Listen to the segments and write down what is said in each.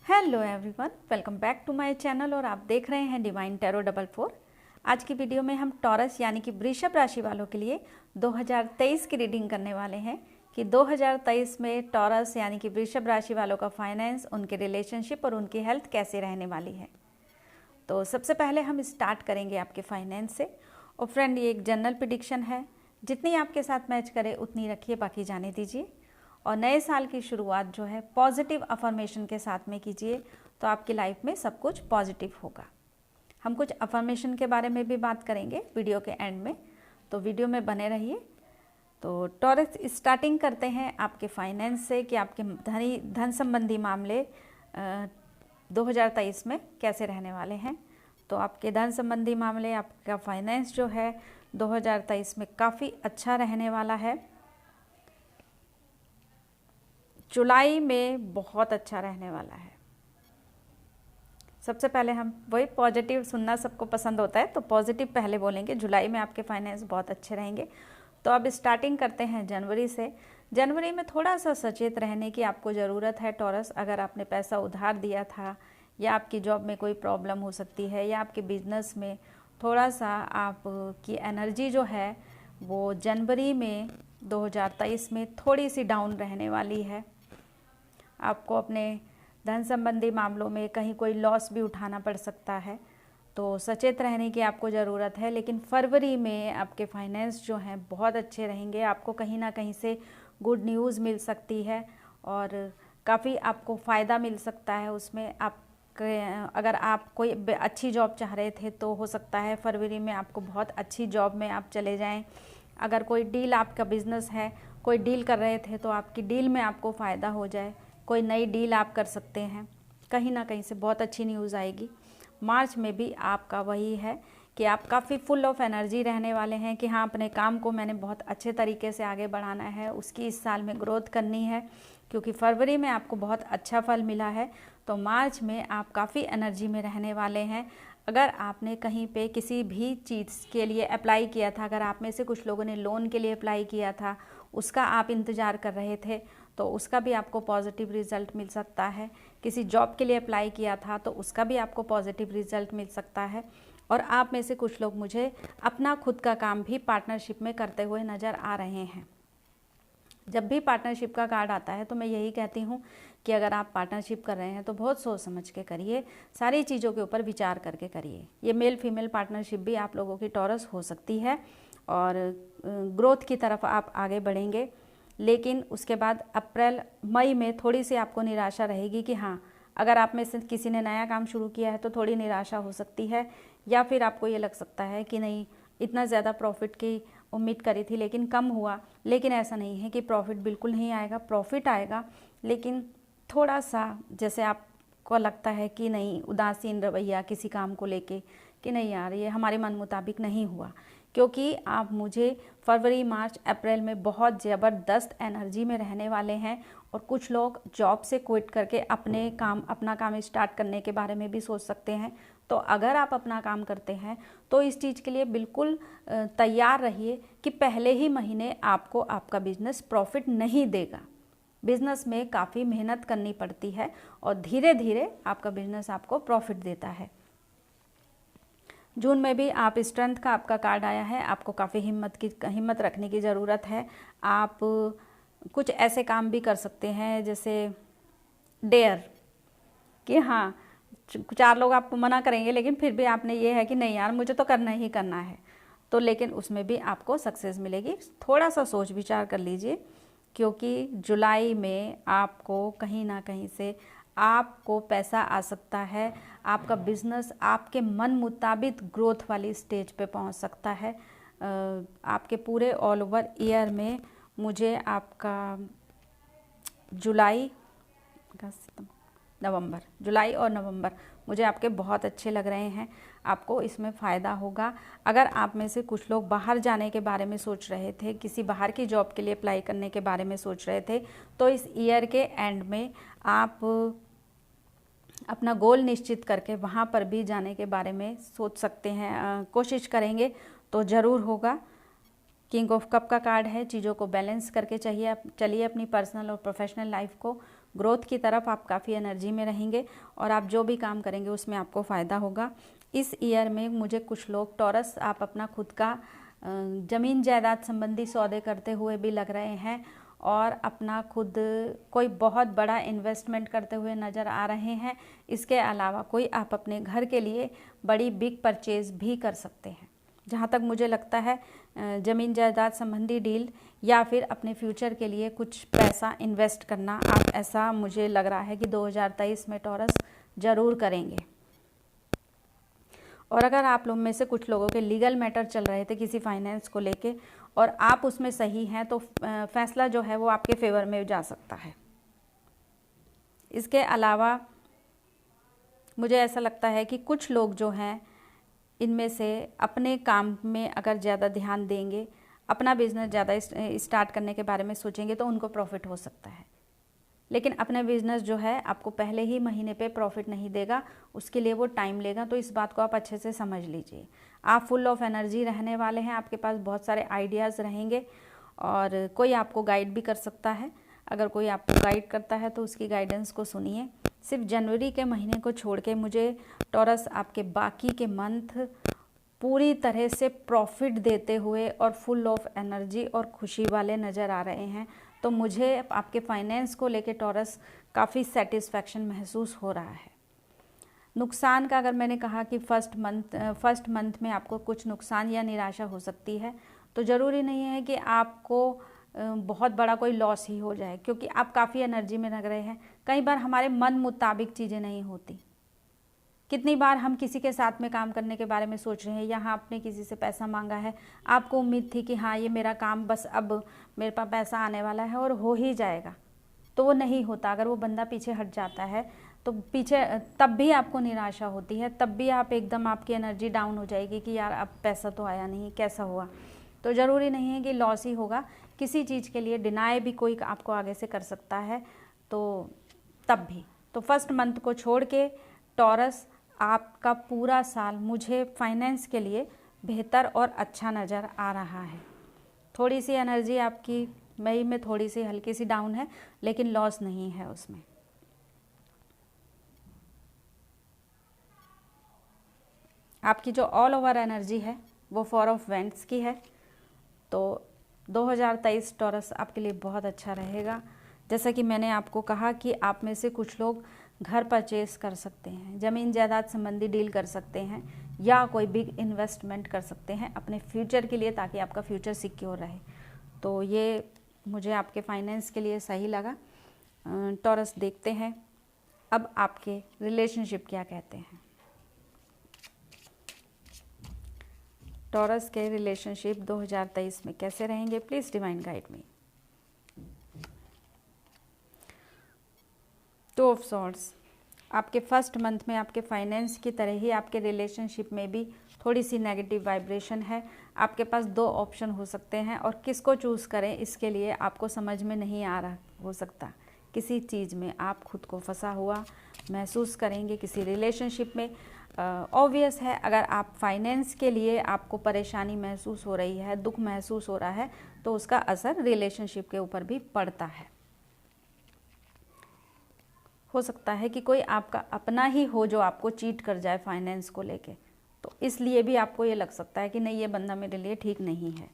Hello everyone, welcome back to my channel और आप देख रहे हैं डिवाइन टैरो 44। आज की वीडियो में हम टॉरस यानी कि वृषभ राशि वालों के लिए 2023 की रीडिंग करने वाले हैं कि 2023 में टॉरस यानी कि वृषभ राशि वालों का फाइनेंस, उनके रिलेशनशिप और उनकी हेल्थ कैसे रहने वाली है। तो सबसे पहले हम स्टार्ट करेंगे आपके फाइनेंस से। और फ्रेंड, ये एक जनरल प्रेडिक्शन है, जितनी आपके साथ मैच करे उतनी रखिए, बाकी जाने दीजिए। और नए साल की शुरुआत जो है पॉजिटिव अफर्मेशन के साथ में कीजिए, तो आपकी लाइफ में सब कुछ पॉजिटिव होगा। हम कुछ अफर्मेशन के बारे में भी बात करेंगे वीडियो के एंड में, तो वीडियो में बने रहिए। तो टॉरस, स्टार्टिंग करते हैं आपके फाइनेंस से कि आपके धन संबंधी मामले 2023 में कैसे रहने वाले हैं। तो आपके धन संबंधी मामले, आपका फाइनेंस जो है 2023 में काफ़ी अच्छा रहने वाला है। जुलाई में बहुत अच्छा रहने वाला है। सबसे पहले हम वही पॉजिटिव सुनना सबको पसंद होता है, तो पॉजिटिव पहले बोलेंगे। जुलाई में आपके फाइनेंस बहुत अच्छे रहेंगे। तो अब स्टार्टिंग करते हैं जनवरी से। जनवरी में थोड़ा सा सचेत रहने की आपको ज़रूरत है टॉरस। अगर आपने पैसा उधार दिया था, या आपकी जॉब में कोई प्रॉब्लम हो सकती है, या आपके बिजनेस में थोड़ा सा आपकी एनर्जी जो है वो जनवरी में 2023 में थोड़ी सी डाउन रहने वाली है। आपको अपने धन संबंधी मामलों में कहीं कोई लॉस भी उठाना पड़ सकता है, तो सचेत रहने की आपको ज़रूरत है। लेकिन फरवरी में आपके फाइनेंस जो हैं बहुत अच्छे रहेंगे। आपको कहीं ना कहीं से गुड न्यूज़ मिल सकती है और काफ़ी आपको फ़ायदा मिल सकता है उसमें। अगर आप कोई अच्छी जॉब चाह रहे थे तो हो सकता है फरवरी में आपको बहुत अच्छी जॉब में आप चले जाएं। अगर कोई डील, आपका बिजनेस है, कोई डील कर रहे थे तो आपकी डील में आपको फ़ायदा हो जाए। कोई नई डील आप कर सकते हैं, कहीं ना कहीं से बहुत अच्छी न्यूज़ आएगी। मार्च में भी आपका वही है कि आप काफ़ी फुल ऑफ एनर्जी रहने वाले हैं कि हाँ, अपने काम को मैंने बहुत अच्छे तरीके से आगे बढ़ाना है, उसकी इस साल में ग्रोथ करनी है। क्योंकि फरवरी में आपको बहुत अच्छा फल मिला है, तो मार्च में आप काफ़ी एनर्जी में रहने वाले हैं। अगर आपने कहीं पे किसी भी चीज़ के लिए अप्लाई किया था, अगर आप में से कुछ लोगों ने लोन के लिए अप्लाई किया था, उसका आप इंतज़ार कर रहे थे, तो उसका भी आपको पॉजिटिव रिज़ल्ट मिल सकता है। किसी जॉब के लिए अप्लाई किया था तो उसका भी आपको पॉजिटिव रिज़ल्ट मिल सकता है। और आप में से कुछ लोग मुझे अपना खुद का काम भी पार्टनरशिप में करते हुए नज़र आ रहे हैं। जब भी पार्टनरशिप का कार्ड आता है तो मैं यही कहती हूँ कि अगर आप पार्टनरशिप कर रहे हैं तो बहुत सोच समझ के करिए, सारी चीज़ों के ऊपर विचार करके करिए। ये मेल फीमेल पार्टनरशिप भी आप लोगों की टॉरस हो सकती है और ग्रोथ की तरफ आप आगे बढ़ेंगे। लेकिन उसके बाद अप्रैल मई में थोड़ी सी आपको निराशा रहेगी कि हाँ, अगर आप में से किसी ने नया काम शुरू किया है तो थोड़ी निराशा हो सकती है, या फिर आपको ये लग सकता है कि नहीं, इतना ज़्यादा प्रॉफिट की उम्मीद करी थी लेकिन कम हुआ। लेकिन ऐसा नहीं है कि प्रॉफिट बिल्कुल नहीं आएगा, प्रॉफिट आएगा, लेकिन थोड़ा सा जैसे आपको लगता है कि नहीं, उदासीन रवैया किसी काम को लेके कि नहीं यार, ये हमारे मन मुताबिक नहीं हुआ। क्योंकि आप मुझे फरवरी, मार्च, अप्रैल में बहुत ज़बरदस्त एनर्जी में रहने वाले हैं। और कुछ लोग जॉब से क्विट करके अपना काम स्टार्ट करने के बारे में भी सोच सकते हैं। तो अगर आप अपना काम करते हैं तो इस चीज़ के लिए बिल्कुल तैयार रहिए कि पहले ही महीने आपको आपका बिजनेस प्रॉफिट नहीं देगा। बिजनेस में काफ़ी मेहनत करनी पड़ती है और धीरे धीरे आपका बिजनेस आपको प्रॉफिट देता है। जून में भी आप स्ट्रेंथ का आपका कार्ड आया है। आपको काफ़ी हिम्मत रखने की ज़रूरत है। आप कुछ ऐसे काम भी कर सकते हैं जैसे डेयर, कि हाँ, 4 लोग आपको मना करेंगे लेकिन फिर भी आपने ये है कि नहीं यार, मुझे तो करना ही करना है, तो लेकिन उसमें भी आपको सक्सेस मिलेगी। थोड़ा सा सोच विचार कर लीजिए, क्योंकि जुलाई में आपको कहीं ना कहीं से आपको पैसा आ सकता है। आपका बिजनेस आपके मन मुताबिक ग्रोथ वाली स्टेज पे पहुंच सकता है। आपके पूरे ऑल ओवर ईयर में मुझे आपका जुलाई और नवंबर मुझे आपके बहुत अच्छे लग रहे हैं। आपको इसमें फ़ायदा होगा। अगर आप में से कुछ लोग बाहर जाने के बारे में सोच रहे थे, किसी बाहर की जॉब के लिए अप्लाई करने के बारे में सोच रहे थे, तो इस ईयर के एंड में आप अपना गोल निश्चित करके वहाँ पर भी जाने के बारे में सोच सकते हैं। कोशिश करेंगे तो ज़रूर होगा। किंग ऑफ कप का कार्ड है। चीज़ों को बैलेंस करके चलिए अपनी पर्सनल और प्रोफेशनल लाइफ को। ग्रोथ की तरफ आप काफ़ी एनर्जी में रहेंगे और आप जो भी काम करेंगे उसमें आपको फ़ायदा होगा। इस ईयर में मुझे कुछ लोग टॉरस आप अपना खुद का ज़मीन जायदाद संबंधी सौदे करते हुए भी लग रहे हैं और अपना खुद कोई बहुत बड़ा इन्वेस्टमेंट करते हुए नज़र आ रहे हैं। इसके अलावा कोई आप अपने घर के लिए बड़ी बिग परचेज़ भी कर सकते हैं। जहाँ तक मुझे लगता है ज़मीन जायदाद संबंधी डील या फिर अपने फ्यूचर के लिए कुछ पैसा इन्वेस्ट करना, आप ऐसा मुझे लग रहा है कि 2023 में टॉरस ज़रूर करेंगे। और अगर आप लोग में से कुछ लोगों के लीगल मैटर चल रहे थे किसी फाइनेंस को लेके और आप उसमें सही हैं तो फैसला जो है वो आपके फेवर में जा सकता है। इसके अलावा मुझे ऐसा लगता है कि कुछ लोग जो हैं इनमें से अपने काम में अगर ज़्यादा ध्यान देंगे, अपना बिजनेस ज़्यादा स्टार्ट करने के बारे में सोचेंगे तो उनको प्रॉफिट हो सकता है। लेकिन अपना बिजनेस जो है आपको पहले ही महीने पे प्रॉफिट नहीं देगा, उसके लिए वो टाइम लेगा। तो इस बात को आप अच्छे से समझ लीजिए। आप फुल ऑफ एनर्जी रहने वाले हैं, आपके पास बहुत सारे आइडियाज़ रहेंगे और कोई आपको गाइड भी कर सकता है। अगर कोई आपको गाइड करता है तो उसकी गाइडेंस को सुनिए। सिर्फ जनवरी के महीने को छोड़ के मुझे टॉरस आपके बाकी के मंथ पूरी तरह से प्रॉफिट देते हुए और फुल ऑफ एनर्जी और खुशी वाले नज़र आ रहे हैं। तो मुझे आपके फाइनेंस को लेके टॉरस काफ़ी सेटिस्फैक्शन महसूस हो रहा है। नुकसान का अगर मैंने कहा कि फर्स्ट मंथ में आपको कुछ नुकसान या निराशा हो सकती है, तो ज़रूरी नहीं है कि आपको बहुत बड़ा कोई लॉस ही हो जाए, क्योंकि आप काफ़ी एनर्जी में लग रहे हैं। कई बार हमारे मन मुताबिक चीज़ें नहीं होती। कितनी बार हम किसी के साथ में काम करने के बारे में सोच रहे हैं, यहाँ आपने किसी से पैसा मांगा है, आपको उम्मीद थी कि हाँ ये मेरा काम बस अब मेरे पास पैसा आने वाला है और हो ही जाएगा, तो वो नहीं होता। अगर वो बंदा पीछे हट जाता है तो तब भी आपको निराशा होती है, तब भी आप एकदम आपकी एनर्जी डाउन हो जाएगी कि यार अब पैसा तो आया नहीं, कैसा हुआ। तो ज़रूरी नहीं है कि लॉस ही होगा। किसी चीज़ के लिए डिनाई भी कोई आपको आगे से कर सकता है, तो तब भी तो फर्स्ट मंथ को छोड़ के टॉरस आपका पूरा साल मुझे फाइनेंस के लिए बेहतर और अच्छा नज़र आ रहा है। थोड़ी सी एनर्जी आपकी मई में थोड़ी सी हल्की सी डाउन है, लेकिन लॉस नहीं है उसमें। आपकी जो ऑल ओवर एनर्जी है वो 4 ऑफ वेंट्स की है। तो 2023 टॉरस आपके लिए बहुत अच्छा रहेगा। जैसा कि मैंने आपको कहा कि आप में से कुछ लोग घर परचेस कर सकते हैं, ज़मीन जायदाद संबंधी डील कर सकते हैं या कोई बिग इन्वेस्टमेंट कर सकते हैं अपने फ्यूचर के लिए, ताकि आपका फ्यूचर सिक्योर रहे। तो ये मुझे आपके फाइनेंस के लिए सही लगा। टॉरस देखते हैं अब आपके रिलेशनशिप क्या कहते हैं। टॉरस के रिलेशनशिप 2023 में कैसे रहेंगे, please divine guide me. 2 of swords. आपके फर्स्ट मंथ में आपके फाइनेंस की तरह ही आपके रिलेशनशिप में भी थोड़ी सी नेगेटिव वाइब्रेशन है। आपके पास 2 ऑप्शन हो सकते हैं और किसको चूज़ करें इसके लिए आपको समझ में नहीं आ रहा हो सकता। किसी चीज़ में आप खुद को फंसा हुआ महसूस करेंगे, किसी रिलेशनशिप में। ऑब्वियस है, अगर आप फाइनेंस के लिए आपको परेशानी महसूस हो रही है, दुख महसूस हो रहा है, तो उसका असर रिलेशनशिप के ऊपर भी पड़ता है। हो सकता है कि कोई आपका अपना ही हो जो आपको चीट कर जाए फाइनेंस को लेके, तो इसलिए भी आपको ये लग सकता है कि नहीं, ये बंदा मेरे लिए ठीक नहीं है।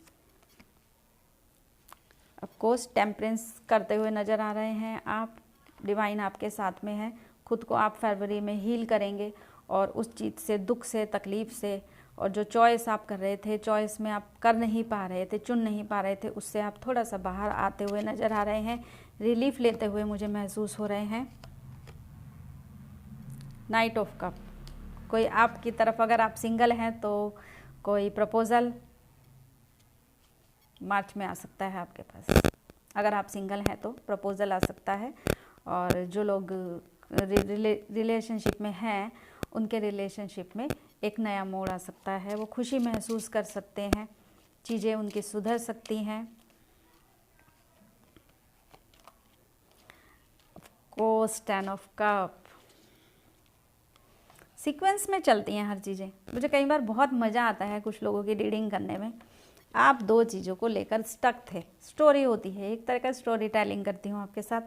ऑफ कोर्स टेम्परेंस करते हुए नज़र आ रहे हैं आप। डिवाइन आपके साथ में है। खुद को आप फरवरी में हील करेंगे और उस चीज़ से, दुख से, तकलीफ़ से, और जो चॉइस आप कर रहे थे, चॉइस में आप कर नहीं पा रहे थे, चुन नहीं पा रहे थे, उससे आप थोड़ा सा बाहर आते हुए नज़र आ रहे हैं। रिलीफ लेते हुए मुझे महसूस हो रहे हैं। Night of cup. कोई आपकी तरफ, अगर आप सिंगल हैं तो कोई प्रपोज़ल मार्च में आ सकता है आपके पास। अगर आप सिंगल हैं तो प्रपोज़ल आ सकता है। और जो लोग रिलेशनशिप में हैं उनके रिलेशनशिप में एक नया मोड़ आ सकता है। वो खुशी महसूस कर सकते हैं, चीज़ें उनकी सुधर सकती हैं। Course 10 of cup. सीक्वेंस में चलती हैं हर चीज़ें। मुझे कई बार बहुत मज़ा आता है कुछ लोगों की रीडिंग करने में। आप 2 चीज़ों को लेकर स्टक थे। स्टोरी होती है, एक तरह का स्टोरी टेलिंग करती हूँ आपके साथ।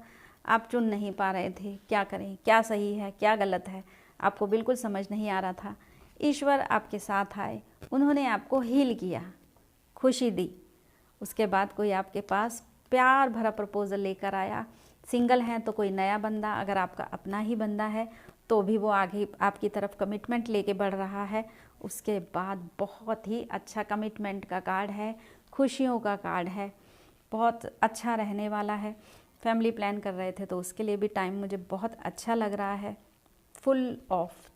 आप चुन नहीं पा रहे थे, क्या करें, क्या सही है क्या गलत है, आपको बिल्कुल समझ नहीं आ रहा था। ईश्वर आपके साथ आए, उन्होंने आपको हील किया, खुशी दी। उसके बाद कोई आपके पास प्यार भरा प्रपोज़ल लेकर आया। सिंगल हैं तो कोई नया बंदा, अगर आपका अपना ही बंदा है तो भी वो आगे आपकी तरफ कमिटमेंट लेके बढ़ रहा है। उसके बाद बहुत ही अच्छा कमिटमेंट का कार्ड है, खुशियों का कार्ड है, बहुत अच्छा रहने वाला है। फैमिली प्लान कर रहे थे तो उसके लिए भी टाइम मुझे बहुत अच्छा लग रहा है। Full of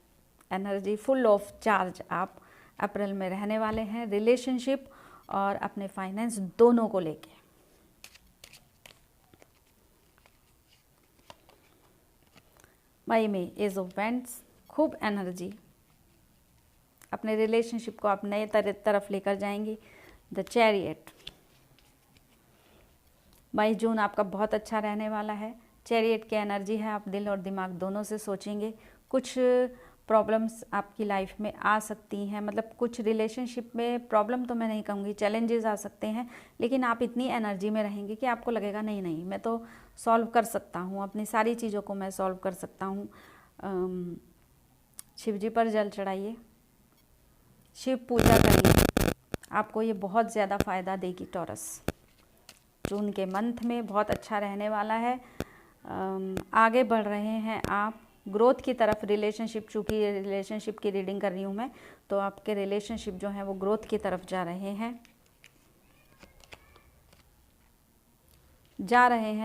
energy, full of charge आप अप्रैल में रहने वाले हैं, रिलेशनशिप और अपने फाइनेंस दोनों को लेके। मई में एज ऑफ वेंट्स, खूब एनर्जी, अपने रिलेशनशिप को आप नए तरफ लेकर जाएंगी। द चैरियट, मई जून आपका बहुत अच्छा रहने वाला है। चैरियट की एनर्जी है, आप दिल और दिमाग दोनों से सोचेंगे। कुछ प्रॉब्लम्स आपकी लाइफ में आ सकती हैं, मतलब कुछ रिलेशनशिप में प्रॉब्लम तो मैं नहीं कहूँगी, चैलेंजेस आ सकते हैं, लेकिन आप इतनी एनर्जी में रहेंगे कि आपको लगेगा नहीं नहीं मैं तो सॉल्व कर सकता हूँ, अपनी सारी चीज़ों को मैं सॉल्व कर सकता हूँ। शिव जी पर जल चढ़ाइए, शिव पूजा करिए, आपको ये बहुत ज़्यादा फ़ायदा देगी। टॉरस जून के मंथ में बहुत अच्छा रहने वाला है। आगे बढ़ रहे हैं आप ग्रोथ की तरफ। रिलेशनशिप, चूँकि रिलेशनशिप की रीडिंग कर रही हूँ मैं, तो आपके रिलेशनशिप जो हैं वो ग्रोथ की तरफ जा रहे हैं,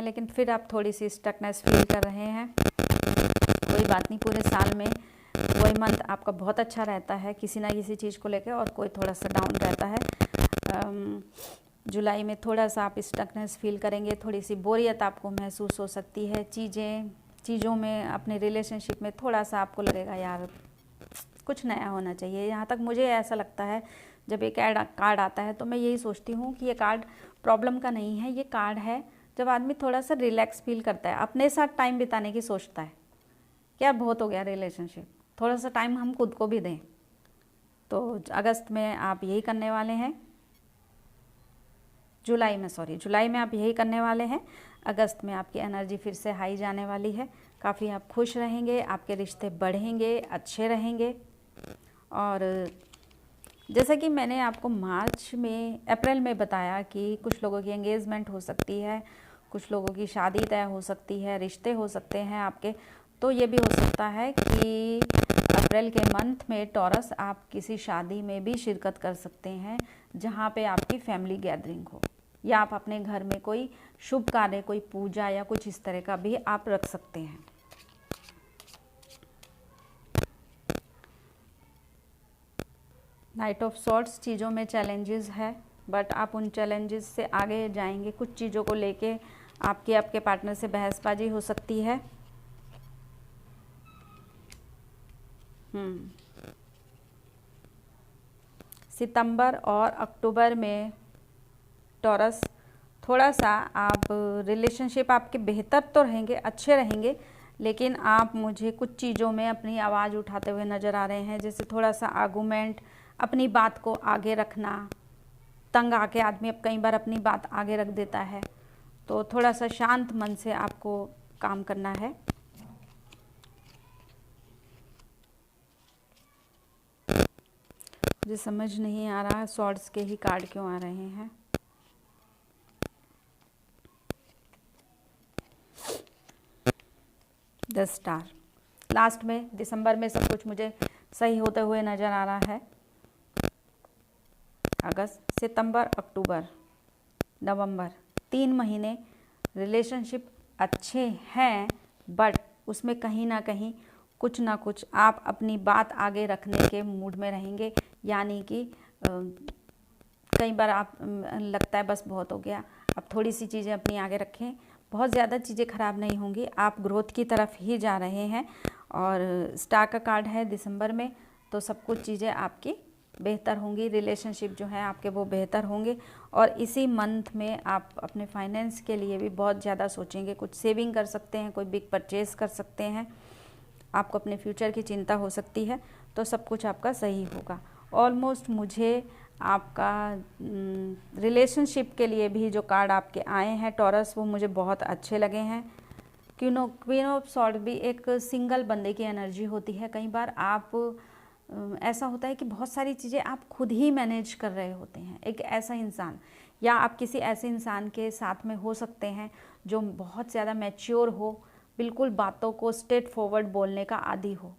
लेकिन फिर आप थोड़ी सी स्टकनेस फील कर रहे हैं। कोई बात नहीं, पूरे साल में कोई मंथ आपका बहुत अच्छा रहता है किसी ना किसी चीज़ को लेकर, और कोई थोड़ा सा डाउन रहता है। जुलाई में थोड़ा सा आप स्टकनेस फील करेंगे, थोड़ी सी बोरियत आपको महसूस हो सकती है। चीज़ों में, अपने रिलेशनशिप में थोड़ा सा आपको लगेगा यार कुछ नया होना चाहिए। यहाँ तक मुझे ऐसा लगता है, जब एक कार्ड आता है तो मैं यही सोचती हूँ कि ये कार्ड प्रॉब्लम का नहीं है, ये कार्ड है जब आदमी थोड़ा सा रिलैक्स फील करता है, अपने साथ टाइम बिताने की सोचता है, क्या बहुत हो गया रिलेशनशिप, थोड़ा सा टाइम हम खुद को भी दें। तो अगस्त में आप यही करने वाले हैं, जुलाई में आप यही करने वाले हैं। अगस्त में आपकी एनर्जी फिर से हाई जाने वाली है, काफ़ी आप खुश रहेंगे, आपके रिश्ते बढ़ेंगे, अच्छे रहेंगे। और जैसा कि मैंने आपको अप्रैल में बताया कि कुछ लोगों की एंगेजमेंट हो सकती है, कुछ लोगों की शादी तय हो सकती है, रिश्ते हो सकते हैं आपके, तो ये भी हो सकता है कि अप्रैल के मंथ में टॉरस आप किसी शादी में भी शिरकत कर सकते हैं जहाँ पे आपकी फैमिली गैदरिंग हो, या आप अपने घर में कोई शुभ कार्य, कोई पूजा या कुछ इस तरह का भी आप रख सकते हैं। नाइट ऑफ सॉर्ट्स, चीज़ों में चैलेंजेस है, बट आप उन चैलेंजेस से आगे जाएंगे। कुछ चीज़ों को लेके आपके पार्टनर से बहसबाजी हो सकती है। सितंबर और अक्टूबर में टॉरस थोड़ा सा आप रिलेशनशिप आपके बेहतर तो रहेंगे, अच्छे रहेंगे, लेकिन आप मुझे कुछ चीज़ों में अपनी आवाज़ उठाते हुए नज़र आ रहे हैं, जैसे थोड़ा सा आर्गूमेंट, अपनी बात को आगे रखना, तंग आके आदमी अब कई बार अपनी बात आगे रख देता है, तो थोड़ा सा शांत मन से आपको काम करना है। मुझे समझ नहीं आ रहा सॉर्ड्स के ही कार्ड क्यों आ रहे हैं। द स्टार, लास्ट में दिसंबर में सब कुछ मुझे सही होते हुए नज़र आ रहा है। अगस्त, सितंबर, अक्टूबर, नवंबर, 3 महीने रिलेशनशिप अच्छे हैं, बट उसमें कहीं ना कहीं कुछ ना कुछ आप अपनी बात आगे रखने के मूड में रहेंगे, यानी कि कई बार आप लगता है बस बहुत हो गया, अब थोड़ी सी चीज़ें अपनी आगे रखें, बहुत ज़्यादा चीज़ें ख़राब नहीं होंगी, आप ग्रोथ की तरफ ही जा रहे हैं। और स्टार का कार्ड है दिसंबर में, तो सब कुछ चीज़ें आपकी बेहतर होंगी, रिलेशनशिप जो है आपके वो बेहतर होंगे। और इसी मंथ में आप अपने फाइनेंस के लिए भी बहुत ज़्यादा सोचेंगे, कुछ सेविंग कर सकते हैं, कोई बिग परचेज़ कर सकते हैं, आपको अपने फ्यूचर की चिंता हो सकती है, तो सब कुछ आपका सही होगा। ऑलमोस्ट मुझे आपका रिलेशनशिप के लिए भी जो कार्ड आपके आए हैं टॉरस, वो मुझे बहुत अच्छे लगे हैं। क्वीन ऑफ सॉर्ड भी एक सिंगल बंदे की एनर्जी होती है। कई बार आप ऐसा होता है कि बहुत सारी चीज़ें आप खुद ही मैनेज कर रहे होते हैं, एक ऐसा इंसान, या आप किसी ऐसे इंसान के साथ में हो सकते हैं जो बहुत ज़्यादा मैच्योर हो, बिल्कुल बातों को स्ट्रेट फॉरवर्ड बोलने का आदी हो।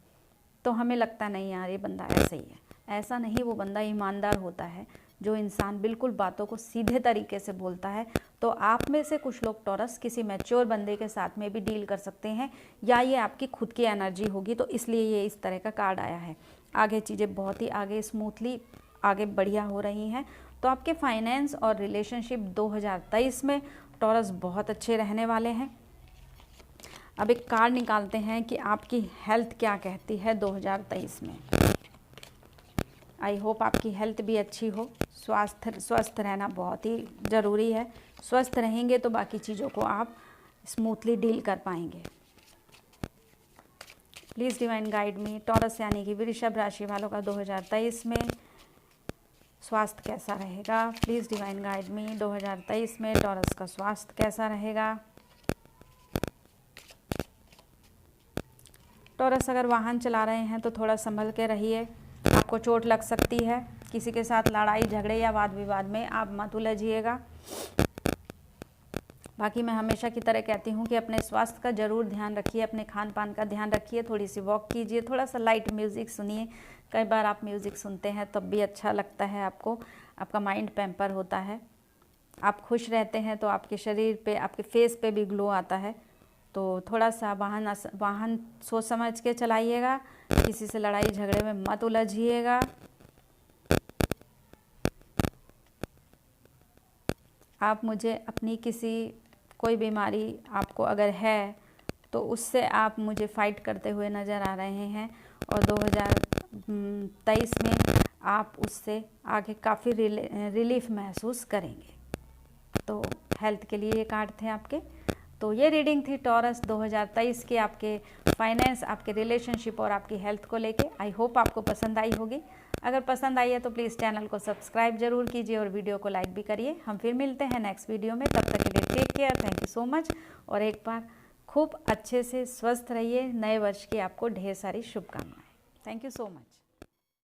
तो हमें लगता नहीं यार ये बंदा ऐसा ही है। ऐसा नहीं, वो बंदा ईमानदार होता है, जो इंसान बिल्कुल बातों को सीधे तरीके से बोलता है। तो आप में से कुछ लोग टॉरस किसी मैच्योर बंदे के साथ में भी डील कर सकते हैं, या ये आपकी खुद की एनर्जी होगी, तो इसलिए ये इस तरह का कार्ड आया है। आगे चीज़ें बहुत ही आगे स्मूथली आगे बढ़िया हो रही हैं। तो आपके फाइनेंस और रिलेशनशिप 2023 में टॉरस बहुत अच्छे रहने वाले हैं। अब एक कार्ड निकालते हैं कि आपकी हेल्थ क्या कहती है 2023 में। आई होप आपकी हेल्थ भी अच्छी हो। स्वस्थ रहना बहुत ही ज़रूरी है। स्वस्थ रहेंगे तो बाकी चीज़ों को आप स्मूथली डील कर पाएंगे। Please divine guide me, taurus यानी कि वृषभ राशि वालों का 2023 में स्वास्थ्य कैसा रहेगा। प्लीज़ डिवाइन गाइड मी, 2023 में टॉरस का स्वास्थ्य कैसा रहेगा। टॉरस अगर वाहन चला रहे हैं तो थोड़ा संभल के रहिए, आपको चोट लग सकती है। किसी के साथ लड़ाई झगड़े या वाद विवाद में आप मत उलझिएगा। बाकी मैं हमेशा की तरह कहती हूँ कि अपने स्वास्थ्य का ज़रूर ध्यान रखिए, अपने खान पान का ध्यान रखिए, थोड़ी सी वॉक कीजिए, थोड़ा सा लाइट म्यूज़िक सुनिए। कई बार आप म्यूज़िक सुनते हैं तब भी अच्छा लगता है आपको, आपका माइंड पैम्पर होता है, आप खुश रहते हैं, तो आपके शरीर पे, आपके फेस पे भी ग्लो आता है। तो थोड़ा सा वाहन सोच समझ के चलाइएगा, किसी से लड़ाई झगड़े में मत उलझिएगा। आप मुझे अपनी कोई बीमारी आपको अगर है तो उससे आप मुझे फ़ाइट करते हुए नज़र आ रहे हैं, और 2023 में आप उससे आगे काफ़ी रिलीफ महसूस करेंगे। तो हेल्थ के लिए ये कार्ड थे आपके। तो ये रीडिंग थी टॉरस 2023 की, आपके फाइनेंस, आपके रिलेशनशिप और आपकी हेल्थ को लेके। आई होप आपको पसंद आई होगी। अगर पसंद आई है तो प्लीज़ चैनल को सब्सक्राइब जरूर कीजिए और वीडियो को लाइक भी करिए। हम फिर मिलते हैं नेक्स्ट वीडियो में, तब तक के लिए take care, thank you so much. और एक बार खूब अच्छे से स्वस्थ रहिए। नए वर्ष की आपको ढेर सारी शुभकामनाएं। Thank you so much.